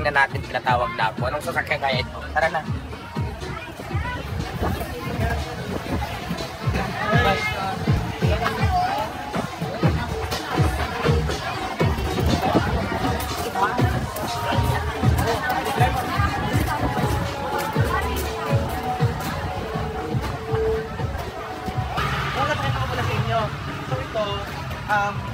tingnan natin tinatawag na po. Anong sasakyan kaya ito? Tara na.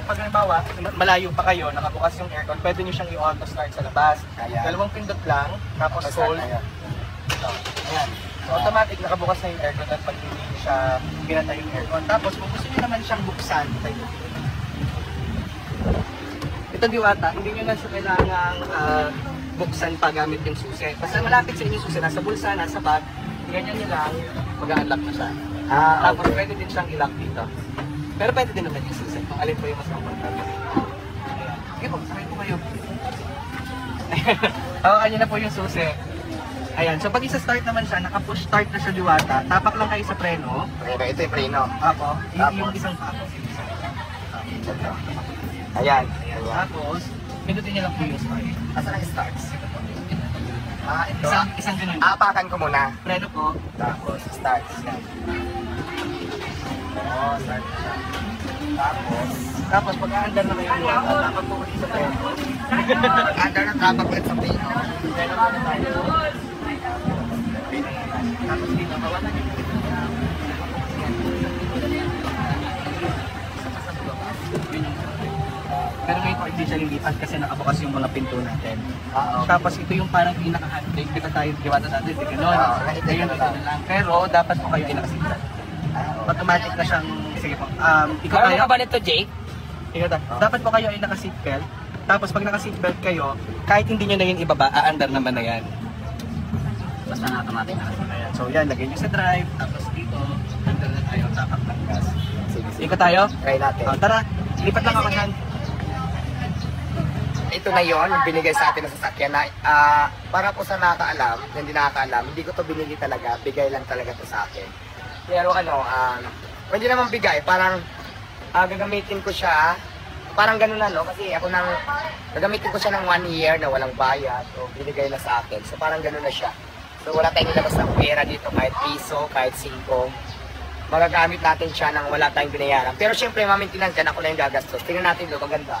Pag halimbawa, malayo pa kayo, nakabukas yung aircon, pwede nyo siyang i-auto start sa labas. Ayan. Dalawang pindot lang, tapos hold. Ayan. So, automatic nakabukas na yung aircon at pag hindi siya pinatay yung aircon. Tapos kung gusto nyo naman siyang buksan, ito diwata, hindi nyo na siya kailangang buksan pa gamit yung susi. Basta malapit sa inyo susi, nasa bulsa, nasa bag, ganyan nyo lang, mag-unlock na siya. Tapos pwede din siyang i-lock dito. Pero pwede din naman yung susi, kung alin po yung mas komportable. Sige po, sakay po kayo. Hawakan nyo na po yung susi. Ayan, so pag isa-start naman siya, naka-push start na siya diwata, tapak lang kayo sa preno. Preno, ito yung preno. Ako, yung isang tapak. Ayan. Tapos, pindutin nyo lang po yung start. Asa na starts? Isang ganun. Apakan ko muna. Preno po. Tapos, starts. Oo, start na siya. Tapos pag-aandar na kayo yung tapak po ulit sa preno. Pag-aandar na tapak ulit sa preno. Preno po na tayo. Tapos dito, kawalan nyo. Pero ngayon po hindi siya lilipat kasi nakabukas yung mga pinto natin. Tapos ito yung parang pinaka-handbrake. Kita tayo diwata natin, hindi gano'n. Ngayon ito na lang. Pero dapat po kayo inakasignan. Automatic na siyang, sige po. Ikaw tayo. Ano ka ba nito, Jake? Ikaw tayo. Dapat po kayo ay naka-seatbelt. Tapos pag naka-seatbelt kayo, kahit hindi nyo na yun ibaba, aandar naman na yan. Basta nakakamatin na. Ayan. So yan, lagay nyo sa drive. Tapos dito, andar na tayo. Tapak ng gas. Sige. Ikaw tayo. Try natin. Tara, lipat lang ako yan. Ito na yon yung binigay sa atin na sasakyan na para po sa nakakaalam, hindi nakakaalam, hindi ko to binigay talaga, bigay lang talaga to sa akin. Pero ano, hindi naman bigay, parang gagamitin ko siya, parang ganun na no, kasi ako nang gagamitin ko siya ng 1 year na walang bayad, so binigay na sa akin, so parang ganun na siya. So wala tayong nilabas ng pera dito, kahit piso, kahit 5, magagamit natin siya nang wala tayong binayaran. Pero syempre, mamintinan dyan, ako na yung gagastos. Tingnan natin doon, maganda.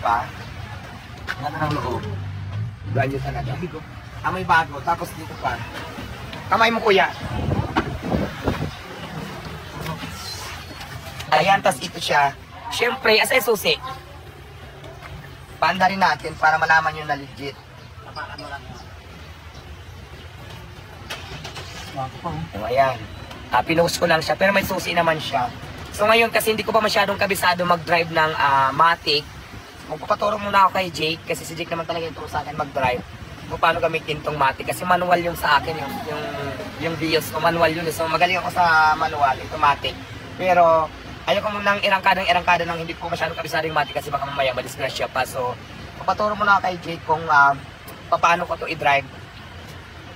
Pa? Ano ang loob? Ganyan talaga. May bago, tapos dito pa. Kamay mo kuya. Ayan, tas ito siya. Siyempre, asay susi. Paanda rin natin para malaman nyo na legit. So, ayan. Pinost ko lang siya, pero may susi naman siya. So ngayon, kasi hindi ko pa masyadong kabisado mag-drive ng Matic, magpapaturo muna ako kay Jake, kasi si Jake naman talaga yung turo sa akin mag-drive kung paano gamitin tong Matic, kasi manual yung sa akin yung Vios ko, manual yun, so magaling ako sa manual, ito Matic, pero ayoko munang irangkada ng hindi ko masyadong kabisado yung Matic kasi baka mamaya madisgrasya pa, so papaturo muna ako kay Jake kung paano ko to i-drive,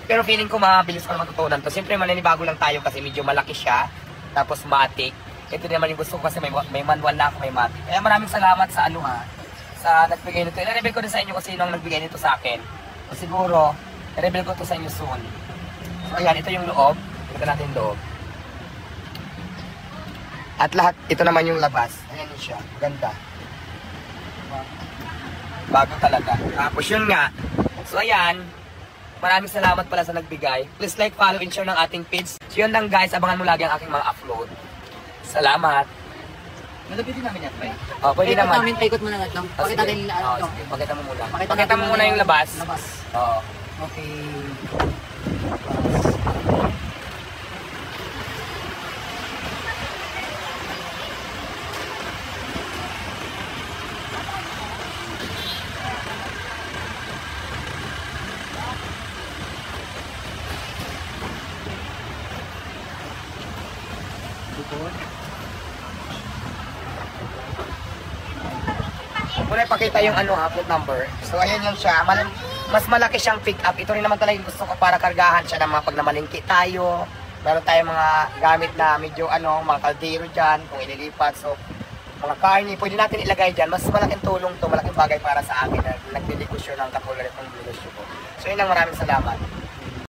pero feeling ko mabilis ko na matutunan to. Siyempre maninibago lang tayo kasi medyo malaki siya, tapos Matic, ito naman yung gusto ko kasi may manual na ako, may Matic, kaya maraming salamat sa sa nagbigay nito. I-reveal ko din sa inyo kung sino ang nagbigay nito sa akin. O siguro, i-reveal ko ito sa inyo soon. So ayan, ito yung loob. Ito natin yung loob. At lahat, ito naman yung labas. Ayan yun siya. Ganda. Bago talaga. Tapos yun nga. So ayan, maraming salamat pala sa nagbigay. Please like, follow, and share ng ating page. So yun lang guys, abangan mo lagi ang aking mga upload. Salamat. Nalabitin namin yan, Pai. Pwede naman. Paikot mo na lang. Pakita din nila. Pakita mo muna. Pakita mo muna yung labas. Oo. Okay. Muna ipakita yung plate number. So ayan yun siya. Mas malaki siyang pick up. Ito rin naman talaga gusto ko para kargahan siya ng mga pag namalingki tayo. Meron tayong mga gamit na medyo mga kaldero dyan kung ililipat. So mga carne, pwede natin ilagay dyan. Mas malaking tulong to, malaking bagay para sa akin na nagdedegosyo ng katulad itong negosyo ko. So yun ang maraming salamat.